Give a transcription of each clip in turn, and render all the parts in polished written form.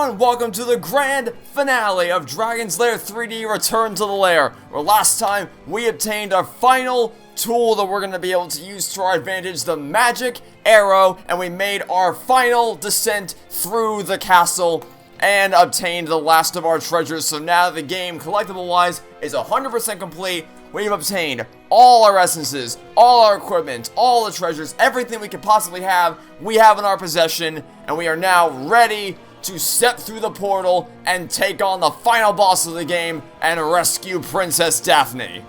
everyone, welcome to the grand finale of Dragon's Lair 3D Return to the Lair, where last time we obtained our final tool that we're going to be able to use to our advantage, the magic arrow, and we made our final descent through the castle and obtained the last of our treasures. So now the game, collectible-wise, is 100% complete. We've obtained all our essences, all our equipment, all the treasures, everything we could possibly have, we have in our possession, and we are now ready to step through the portal and take on the final boss of the game and rescue Princess Daphne.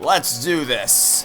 Let's do this.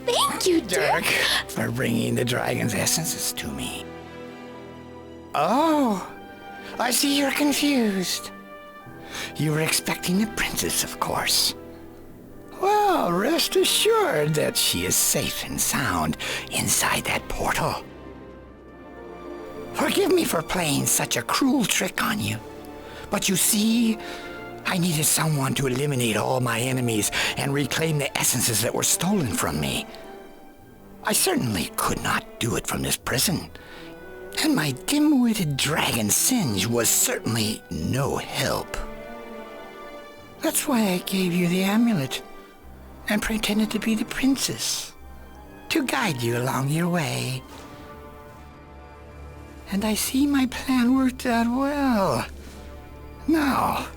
Thank you, Dirk, for bringing the dragon's essences to me. Oh, I see you're confused. You were expecting the princess, of course. Well, rest assured that she is safe and sound inside that portal. Forgive me for playing such a cruel trick on you, but you see, I needed someone to eliminate all my enemies and reclaim the essences that were stolen from me. I certainly could not do it from this prison, and my dim-witted dragon Singe was certainly no help. That's why I gave you the amulet and pretended to be the princess, to guide you along your way. And I see my plan worked out well. Now,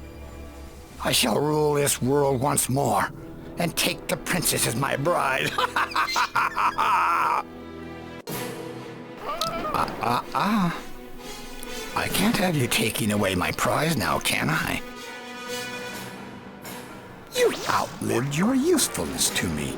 I shall rule this world once more and take the princess as my bride. I can't have you taking away my prize now, can I? You outlived your usefulness to me.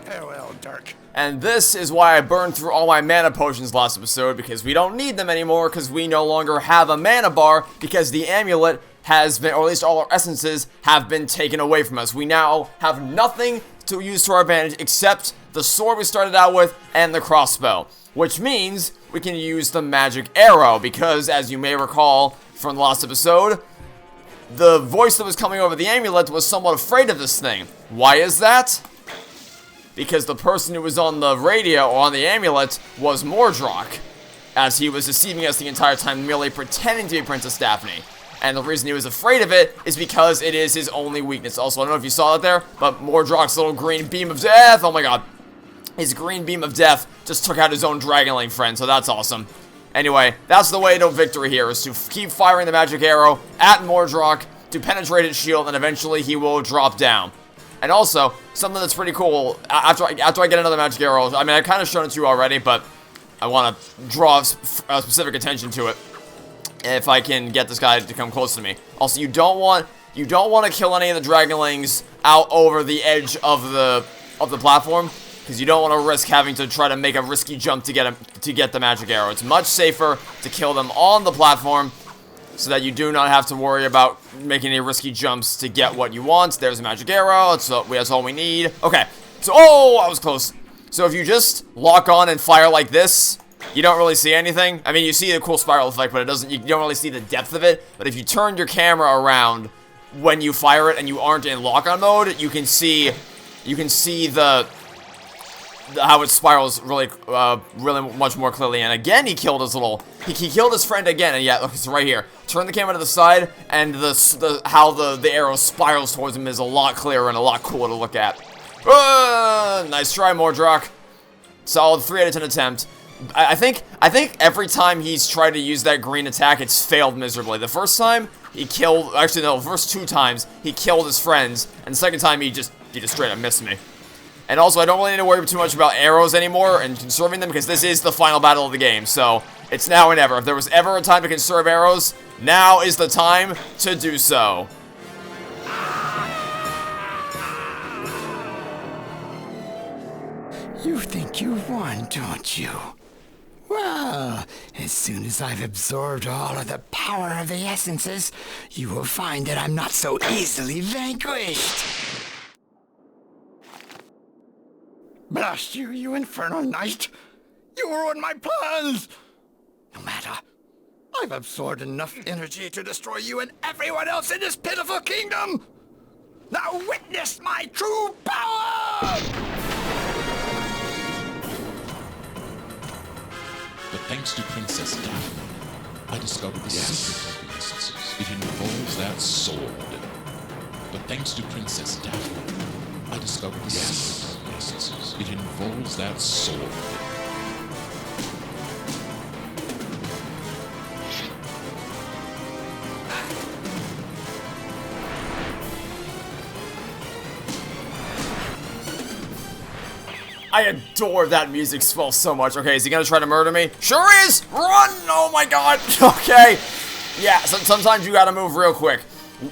Farewell, Dirk. And this is why I burned through all my mana potions last episode, because we don't need them anymore, because we no longer have a mana bar, because the amulet has been, or at least all our essences have been taken away from us. We now have nothing to use to our advantage except the sword we started out with and the crossbow, which means we can use the magic arrow, because as you may recall from the last episode, the voice that was coming over the amulet was somewhat afraid of this thing. Why is that? Because the person who was on the radio or on the amulet was Mordroc, as he was deceiving us the entire time, merely pretending to be Princess Daphne. And the reason he was afraid of it is because it is his only weakness. Also, I don't know if you saw it there, but Mordroc's little green beam of death, oh my god. His green beam of death just took out his own dragon-lane friend, so that's awesome. Anyway, that's the way to victory here, is to keep firing the magic arrow at Mordroc to penetrate his shield, and eventually he will drop down. And also, something that's pretty cool, after I get another magic arrow, I mean, I've kind of shown it to you already, but I want to draw specific attention to it. If I can get this guy to come close to me. Also, you don't want to kill any of the dragonlings out over the edge of the platform, because you don't want to risk having to try to make a risky jump to get the magic arrow. It's much safer to kill them on the platform, so that you do not have to worry about making any risky jumps to get what you want. There's a magic arrow. That's all we need. Okay. So, oh, I was close. So if you just lock on and fire like this, you don't really see anything. I mean, you see the cool spiral effect, but you don't really see the depth of it. But if you turn your camera around when you fire it and you aren't in lock-on mode, you can see how it spirals really much more clearly. And again, he killed his friend again. And yeah, look, it's right here. Turn the camera to the side, and how the arrow spirals towards him is a lot clearer and a lot cooler to look at. Nice try, Mordroc. Solid 3 out of 10 attempt. I think every time he's tried to use that green attack, it's failed miserably. The first time, the first 2 times, he killed his friends, and the second time, he just straight up missed me. And also, I don't really need to worry too much about arrows anymore and conserving them, because this is the final battle of the game, so it's now or never. If there was ever a time to conserve arrows, now is the time to do so. You think you won, don't you? Well, as soon as I've absorbed all of the power of the essences, you will find that I'm not so easily vanquished. Blast you, you infernal knight! You ruined my plans! No matter. I've absorbed enough energy to destroy you and everyone else in this pitiful kingdom! Now witness my true power! But thanks to Princess Daphne, I discovered the secret of the essences. It involves that sword. But thanks to Princess Daphne, I discovered the secret of the essences. It involves that sword. I adore that music swell so much. Okay, is he gonna try to murder me? Sure is! Run! Oh my god! Okay. Yeah, sometimes you gotta move real quick.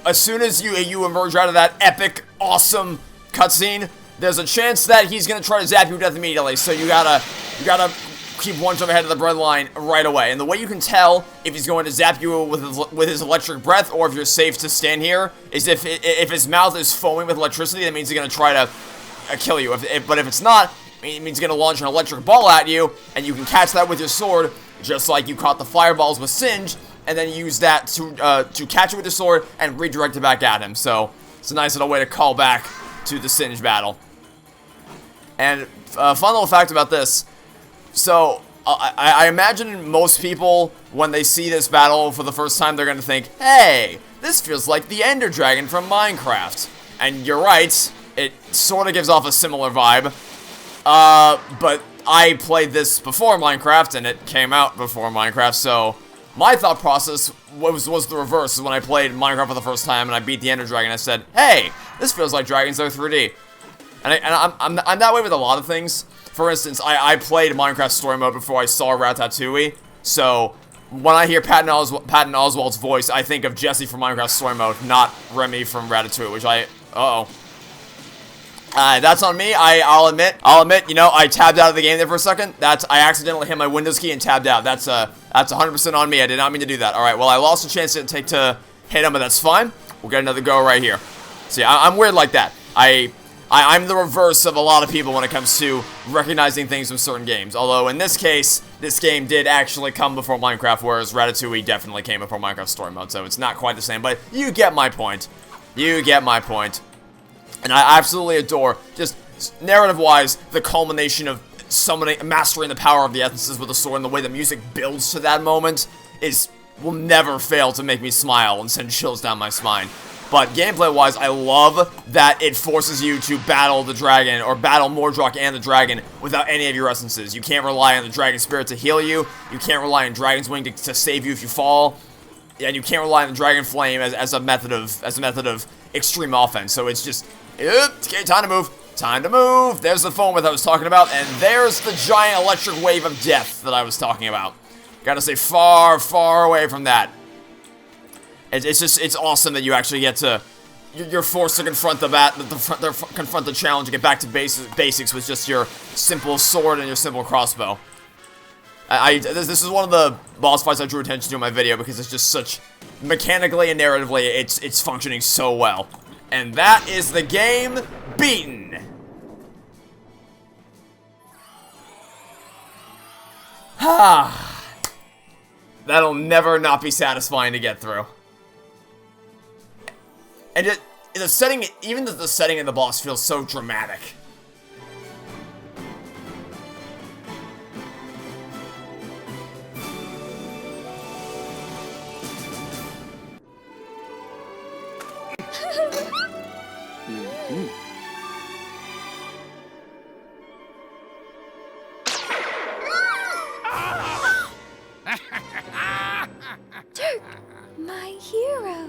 As soon as you emerge out of that epic, awesome cutscene, there's a chance that he's gonna try to zap you to death immediately. So you gotta keep one jump ahead of the breadline right away. And the way you can tell if he's going to zap you with his electric breath or if you're safe to stand here is if his mouth is foaming with electricity, that means he's gonna try to kill you. But if it's not, it means he's gonna launch an electric ball at you, and you can catch that with your sword, just like you caught the fireballs with Singe, and then use that to catch it with your sword and redirect it back at him. So it's a nice little way to call back to the Singe battle. And fun little fact about this. So I imagine most people, when they see this battle for the first time, they're gonna think, "Hey, this feels like the Ender Dragon from Minecraft." And you're right, it sort of gives off a similar vibe. But I played this before Minecraft, and it came out before Minecraft, so my thought process was the reverse. When I played Minecraft for the first time and I beat the Ender Dragon, I said, "Hey, this feels like Dragons Are 3D." And I'm that way with a lot of things. For instance, I played Minecraft Story Mode before I saw Ratatouille, so when I hear Patton Oswalt's voice, I think of Jesse from Minecraft Story Mode, not Remy from Ratatouille, which uh-oh. That's on me. I'll admit, you know, I tabbed out of the game there for a second. I accidentally hit my Windows key and tabbed out. That's 100% on me. I did not mean to do that. Alright, well, I lost a chance to hit him, but that's fine. We'll get another go right here. See, I'm weird like that. I'm the reverse of a lot of people when it comes to recognizing things from certain games. Although, in this case, this game did actually come before Minecraft, whereas Ratatouille definitely came before Minecraft Story Mode, so it's not quite the same, but you get my point. You get my point. And I absolutely adore, just narrative-wise, the culmination of mastering the power of the essences with the sword, and the way the music builds to that moment will never fail to make me smile and send chills down my spine. But gameplay-wise, I love that it forces you to battle the dragon, or battle Mordroc and the dragon, without any of your essences. You can't rely on the dragon spirit to heal you, you can't rely on Dragon's Wing to save you if you fall, and you can't rely on the Dragon Flame as a method of extreme offense. So it's just, okay, time to move. Time to move. There's the foam that I was talking about, and there's the giant electric wave of death that I was talking about. Gotta stay far, far away from that. It's awesome that you actually get to, you're forced to confront confront the challenge and get back to basics with just your simple sword and your simple crossbow. This is one of the boss fights I drew attention to in my video because it's just such, mechanically and narratively, it's functioning so well. And that is the game beaten. That'll never not be satisfying to get through. And the setting, even the setting in the boss feels so dramatic. Dirk, my hero.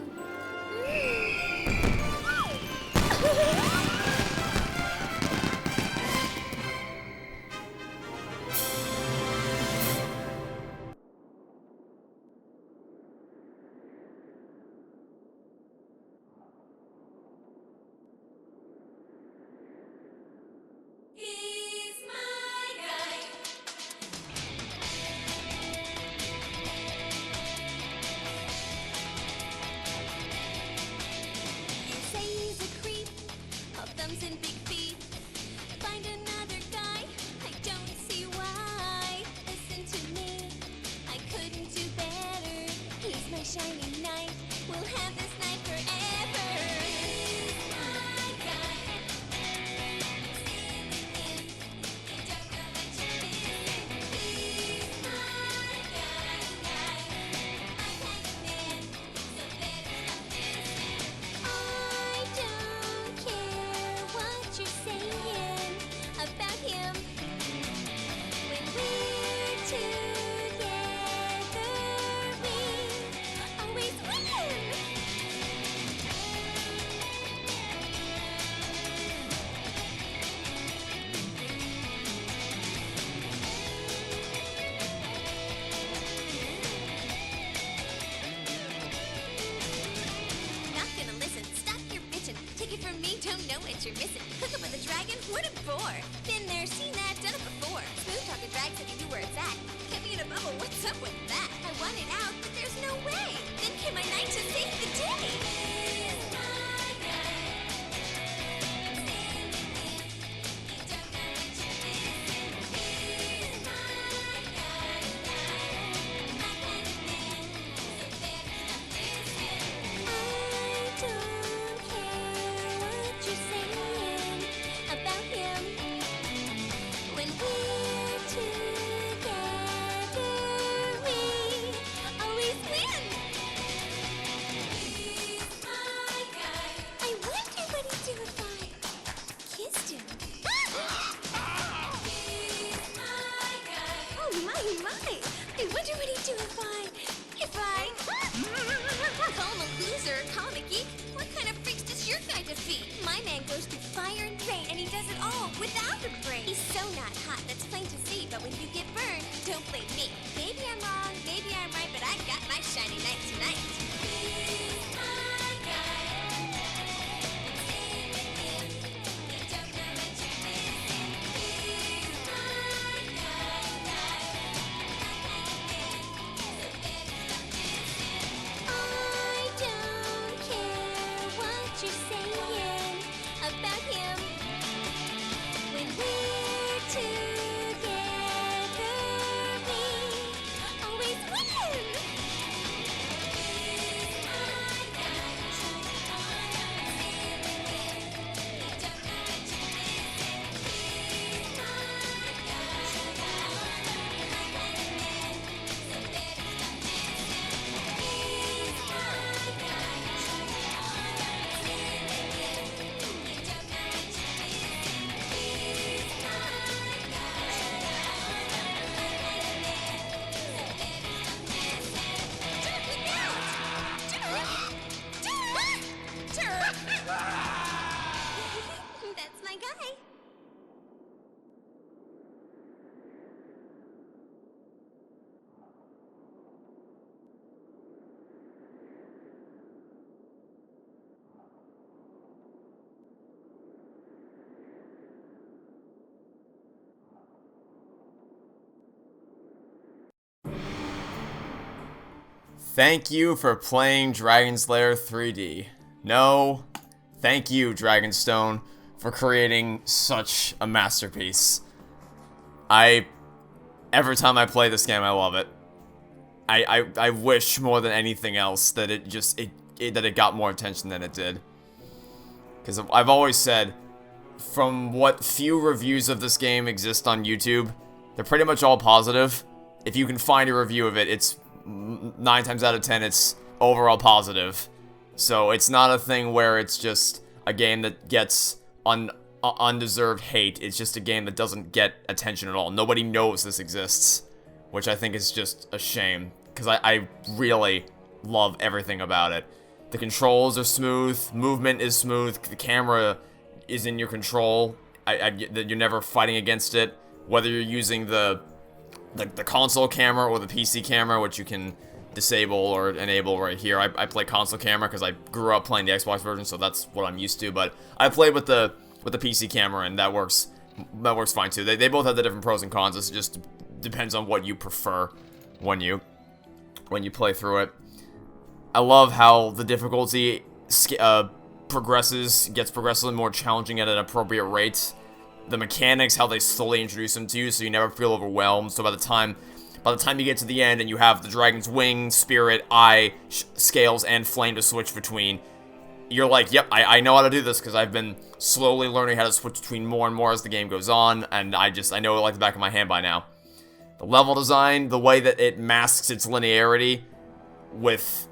missing. Hook up with a dragon, what a bore. Been there, seen that, done it before. Smooth talking drag said he knew where it's at. Kept me in a bubble, what's up with that? I want it out, but there's no way. Then came my knight to save the day. I wonder what he'd do if I call him a loser, call him a geek. What kind of freaks does your guy defeat? My man goes through fire and rain, and he does it all without a brain. He's so not hot, that's plain to see. But when you get burned, don't blame me. Maybe I'm wrong, maybe I'm right, but I got my shiny knight tonight. That's my guy. Thank you for playing Dragon's Lair 3D. No, thank you, Dragonstone, for creating such a masterpiece. Every time I play this game, I love it. I wish more than anything else that it got more attention than it did. Because I've always said, from what few reviews of this game exist on YouTube, they're pretty much all positive. If you can find a review of it, it's 9 times out of 10, it's overall positive. So it's not a thing where it's just a game that gets undeserved hate. It's just a game that doesn't get attention at all. Nobody knows this exists, which I think is just a shame, because I really love everything about it. The controls are smooth, movement is smooth, the camera is in your control, you're never fighting against it, whether you're using the console camera or the PC camera, which you can disable or enable right here. I play console camera because I grew up playing the Xbox version, so that's what I'm used to, but I played with the PC camera, and that works fine too. They both have the different pros and cons. It just depends on what you prefer when you play through it. I love how the difficulty gets progressively more challenging at an appropriate rate. The mechanics, how they slowly introduce them to you, so you never feel overwhelmed. So by the time you get to the end and you have the dragon's wing, spirit, eye, scales, and flame to switch between, you're like, yep, I know how to do this, because I've been slowly learning how to switch between more and more as the game goes on, and I know it like the back of my hand by now. The level design, the way that it masks its linearity with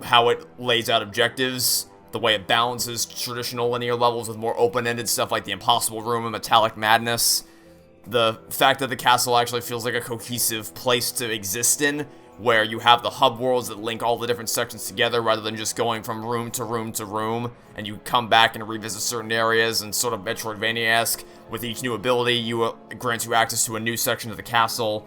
how it lays out objectives, the way it balances traditional linear levels with more open-ended stuff like the Impossible Room and Metallic Madness. The fact that the castle actually feels like a cohesive place to exist in, where you have the hub worlds that link all the different sections together rather than just going from room to room to room, and you come back and revisit certain areas, and sort of Metroidvania-esque. With each new ability, grants you access to a new section of the castle.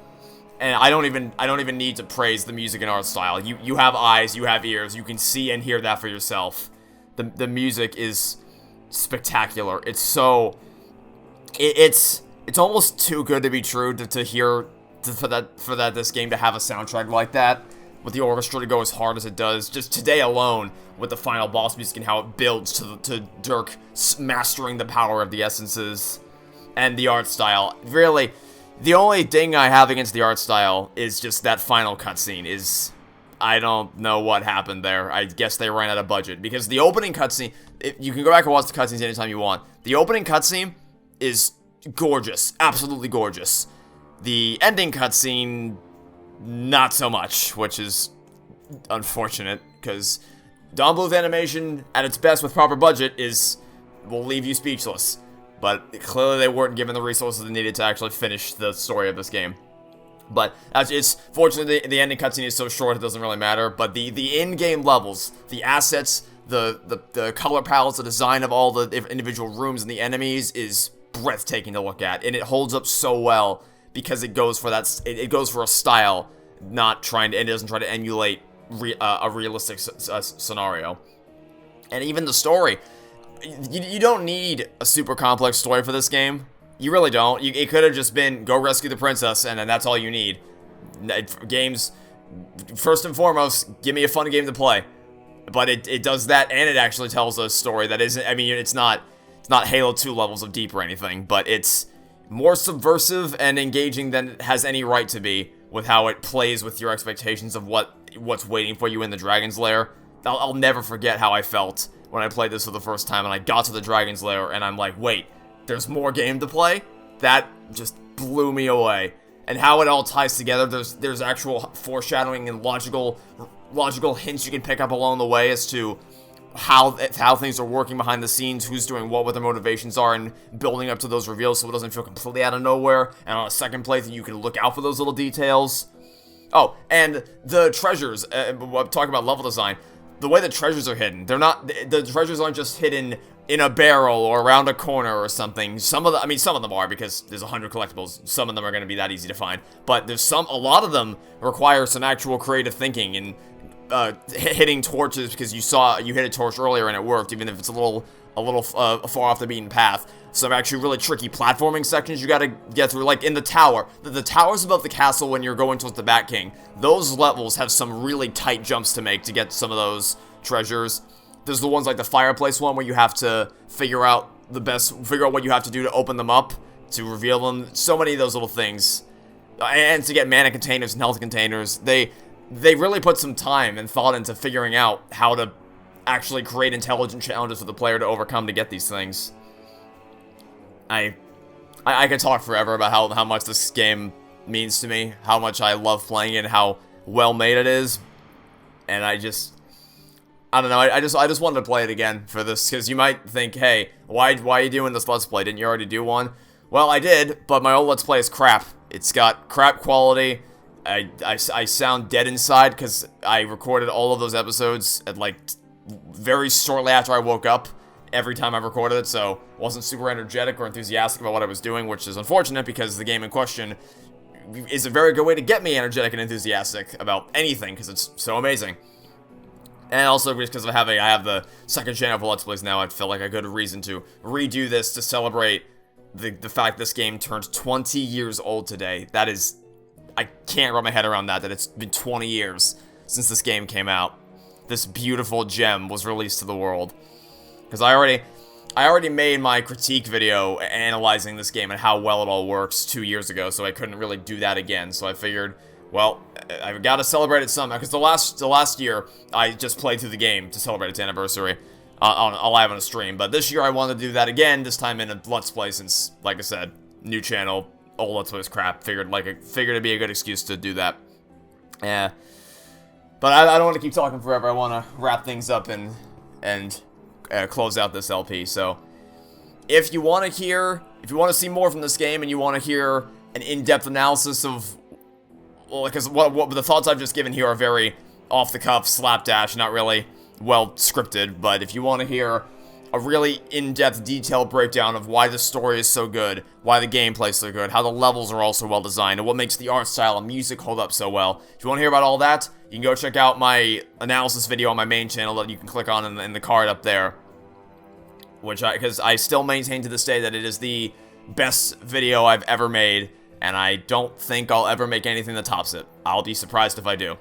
And I don't even need to praise the music and art style. You have eyes, you have ears, you can see and hear that for yourself. The music is spectacular. It's so... It's almost too good to be true to hear... For that this game to have a soundtrack like that, with the orchestra to go as hard as it does. Just today alone, with the final boss music and how it builds to Dirk mastering the power of the essences and the art style. Really, the only thing I have against the art style is just that final cutscene. I don't know what happened there. I guess they ran out of budget, because the opening cutscene, you can go back and watch the cutscenes anytime you want. The opening cutscene is gorgeous, absolutely gorgeous. The ending cutscene, not so much, which is unfortunate, because Don Bluth animation, at its best with proper budget, will leave you speechless. But clearly they weren't given the resources they needed to actually finish the story of this game. But fortunately the ending cutscene is so short it doesn't really matter. But the in-game levels, the assets, the color palettes, the design of all the individual rooms and the enemies is breathtaking to look at, and it holds up so well. Because it goes for it goes for a style, it doesn't try to emulate a realistic scenario. And even the story, you don't need a super complex story for this game. You really don't. It could have just been go rescue the princess, and then that's all you need. Games, first and foremost, give me a fun game to play. But it does that, and it actually tells a story that isn't. I mean, it's not Halo 2 levels of deep or anything, but it's more subversive and engaging than it has any right to be, with how it plays with your expectations of what's waiting for you in the Dragon's Lair. I'll never forget how I felt when I played this for the first time and I got to the Dragon's Lair and I'm like, wait, there's more game to play? That just blew me away. And how it all ties together, there's actual foreshadowing and logical hints you can pick up along the way as to how things are working behind the scenes, who's doing what their motivations are, and building up to those reveals so it doesn't feel completely out of nowhere. And on a second playthrough, you can look out for those little details. Oh, and the treasures. I'm talking about level design. The way the treasures are hidden, the treasures aren't just hidden in a barrel or around a corner or something. Some of them are, because there's 100 collectibles. Some of them are going to be that easy to find. But a lot of them require some actual creative thinking and hitting torches, because you hit a torch earlier and it worked, even if it's a little far off the beaten path. Some actually really tricky platforming sections you gotta get through, like in the tower. The towers above the castle when you're going towards the Bat King. Those levels have some really tight jumps to make to get some of those treasures. There's the ones like the fireplace one where you have to figure out what you have to do to open them up, to reveal them. So many of those little things. And to get mana containers and health containers. They really put some time and thought into figuring out how to actually create intelligent challenges for the player to overcome to get these things. I could talk forever about how much this game means to me, how much I love playing it, and how well made it is. And I don't know, I just wanted to play it again for this, because you might think, hey, why are you doing this Let's Play? Didn't you already do one? Well, I did, but my old Let's Play is crap. It's got crap quality. I sound dead inside because I recorded all of those episodes at very shortly after I woke up every time I recorded it, so wasn't super energetic or enthusiastic about what I was doing, which is unfortunate because the game in question is a very good way to get me energetic and enthusiastic about anything, because it's so amazing. And also because I have the second channel for Let's Plays now, I felt like a good reason to redo this to celebrate the fact this game turned 20 years old today. That is, I can't wrap my head around that it's been 20 years since this game came out. This beautiful gem was released to the world. Because I already made my critique video analyzing this game and how well it all works 2 years ago, so I couldn't really do that again. So I figured, well, I've got to celebrate it somehow. Because the last year, I just played through the game to celebrate its anniversary live on a stream. But this year, I wanted to do that again, this time in a Let's Play, since, like I said, new channel, old Let's Play was crap. Figured it'd be a good excuse to do that. Yeah. But I don't want to keep talking forever. I want to wrap things up and close out this LP. So, if you want to see more from this game and you want to hear an in-depth analysis of, well, because what the thoughts I've just given here are very off-the-cuff, slapdash, not really well scripted, but if you want to hear a really in-depth, detailed breakdown of why the story is so good, why the gameplay is so good, how the levels are also well designed, and what makes the art style and music hold up so well, if you want to hear about all that, you can go check out my analysis video on my main channel that you can click on in the card up there. because I still maintain to this day that it is the best video I've ever made, and I don't think I'll ever make anything that tops it. I'll be surprised if I do.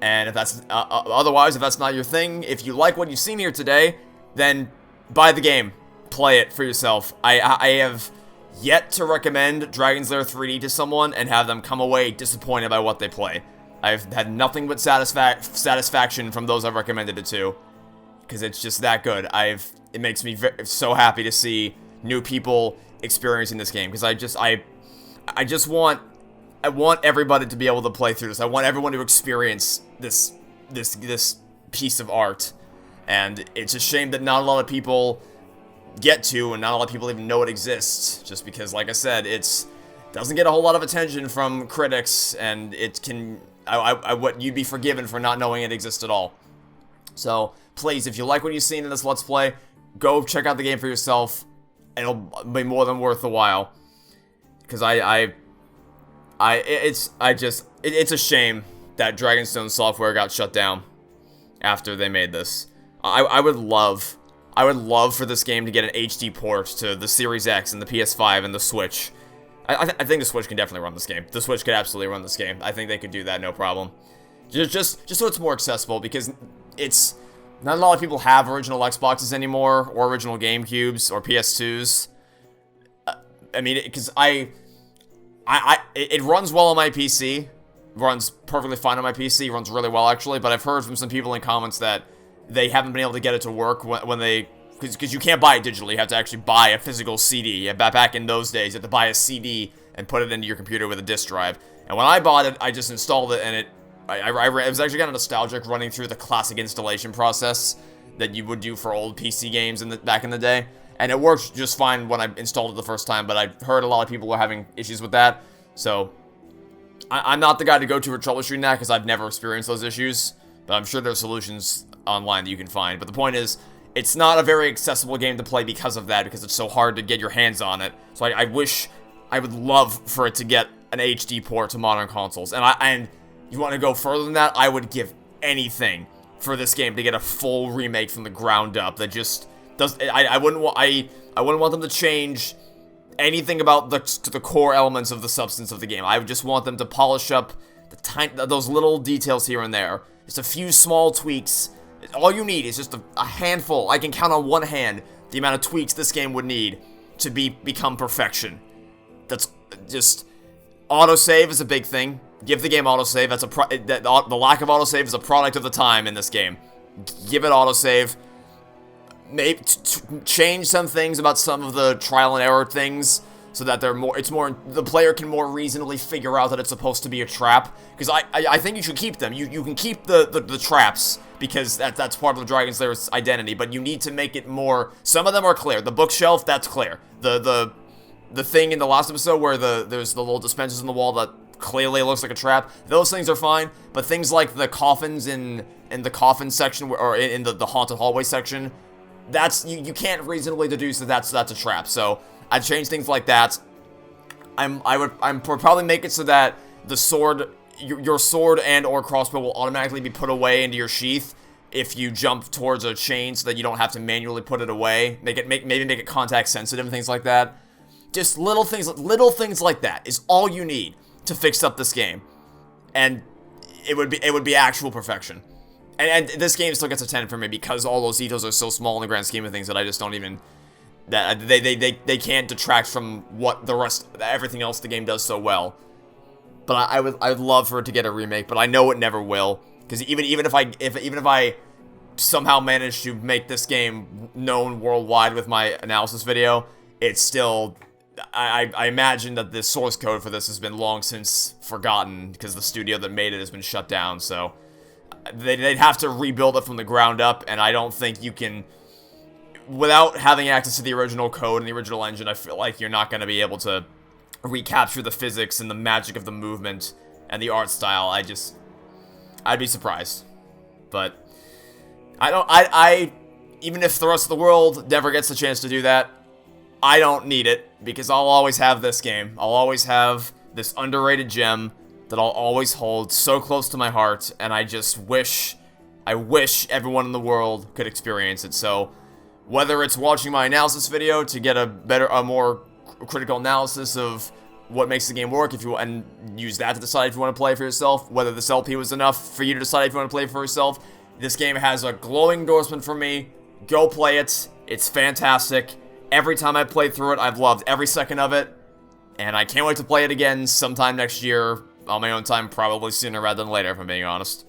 And if that's otherwise, if that's not your thing, if you like what you've seen here today, then buy the game, play it for yourself. I have yet to recommend Dragon's Lair 3D to someone and have them come away disappointed by what they play. I've had nothing but satisfaction from those I've recommended it to, because it's just that good. It makes me so happy to see new people experiencing this game, because I want everybody to be able to play through this. I want everyone to experience this piece of art, and it's a shame that not a lot of people get to, and not a lot of people even know it exists, just because, like I said, it doesn't get a whole lot of attention from critics, and it can, you'd be forgiven for not knowing it exists at all. So, please, if you like what you've seen in this Let's Play, go check out the game for yourself. It'll be more than worth the while, because it's a shame that Dragonstone Software got shut down after they made this. I would love for this game to get an HD port to the Series X and the PS5 and the Switch. I think the Switch can definitely run this game. The Switch could absolutely run this game. I think they could do that, no problem. Just so it's more accessible, because it's not a lot of people have original Xboxes anymore, or original GameCubes, or PS2s. I mean, because it runs well on my PC. Runs perfectly fine on my PC. Runs really well, actually. But I've heard from some people in comments that they haven't been able to get it to work when they... Because you can't buy it digitally. You have to actually buy a physical CD. Back in those days, you have to buy a CD and put it into your computer with a disk drive. And when I bought it, I just installed it, and it was actually kind of nostalgic running through the classic installation process that you would do for old PC games back in the day. And it worked just fine when I installed it the first time, but I've heard a lot of people were having issues with that. So, I'm not the guy to go to for troubleshooting that, because I've never experienced those issues. But I'm sure there's solutions online that you can find. But the point is, it's not a very accessible game to play because of that, because it's so hard to get your hands on it. So I would love for it to get an HD port to modern consoles. And you want to go further than that, I would give anything for this game to get a full remake from the ground up that just does. I wouldn't want them to change anything about the core elements of the substance of the game. I would just want them to polish up those little details here and there. Just a few small tweaks. All you need is just a handful. I can count on one hand the amount of tweaks this game would need to become perfection. That's just... Autosave is a big thing. Give the game autosave. The lack of autosave is a product of the time in this game. Give it autosave. Maybe change some things about some of the trial and error things, so that the player can more reasonably figure out that it's supposed to be a trap. Because I think you should keep them. You can keep the traps, because that's part of the Dragon's Lair's identity, but you need to make it more... Some of them are clear. The bookshelf, that's clear. The thing in the last episode where there's the little dispensers in the wall that clearly looks like a trap, those things are fine, but things like the coffins in the coffin section, or in the haunted hallway section, you can't reasonably deduce that that's a trap. So I'd change things like that. I would probably make it so that the sword, your sword and or crossbow will automatically be put away into your sheath if you jump towards a chain, so that you don't have to manually put it away. Maybe make it contact sensitive and things like that. Just little things like that is all you need to fix up this game, and it would be actual perfection. And this game still gets a 10 for me, because all those details are so small in the grand scheme of things that I just don't even... That they can't detract from what everything else the game does so well. But I'd love for it to get a remake, but I know it never will, because even if I somehow manage to make this game known worldwide with my analysis video, it's still... I imagine that the source code for this has been long since forgotten, because the studio that made it has been shut down, so they'd have to rebuild it from the ground up, and I don't think you can, without having access to the original code and the original engine. I feel like you're not going to be able to recapture the physics and the magic of the movement and the art style. I'd be surprised, but even if the rest of the world never gets the chance to do that, I don't need it, because I'll always have this game. I'll always have this underrated gem that I'll always hold so close to my heart, and I wish everyone in the world could experience it. So, Whether it's watching my analysis video to get a more critical analysis of what makes the game work, and use that to decide if you want to play for yourself, whether this LP was enough for you to decide if you want to play for yourself, this game has a glowing endorsement from me. Go play it. It's fantastic. Every time I played through it, I've loved every second of it, and I can't wait to play it again sometime next year on my own time, probably sooner rather than later, if I'm being honest.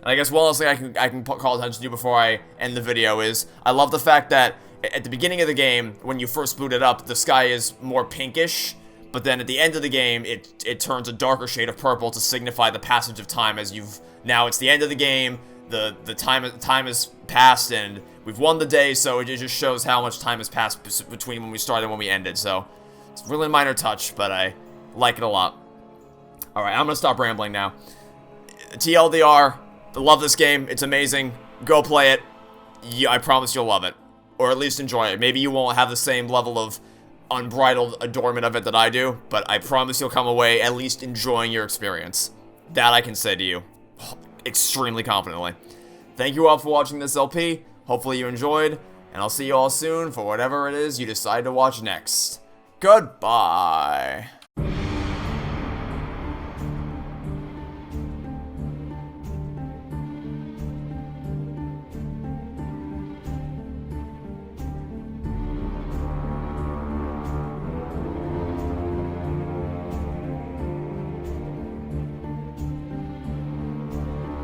And I guess one last thing I can call attention to before I end the video is, I love the fact that at the beginning of the game, when you first boot it up, the sky is more pinkish, but then at the end of the game, it turns a darker shade of purple to signify the passage of time, as now it's the end of the game, the time has passed, and we've won the day, so it just shows how much time has passed between when we started and when we ended, so it's really a minor touch, but I like it a lot. Alright, I'm gonna stop rambling now. TLDR, I love this game, it's amazing, go play it, I promise you'll love it, or at least enjoy it. Maybe you won't have the same level of unbridled adornment of it that I do, but I promise you'll come away at least enjoying your experience. That I can say to you, extremely confidently. Thank you all for watching this LP, hopefully you enjoyed, and I'll see you all soon for whatever it is you decide to watch next. Goodbye.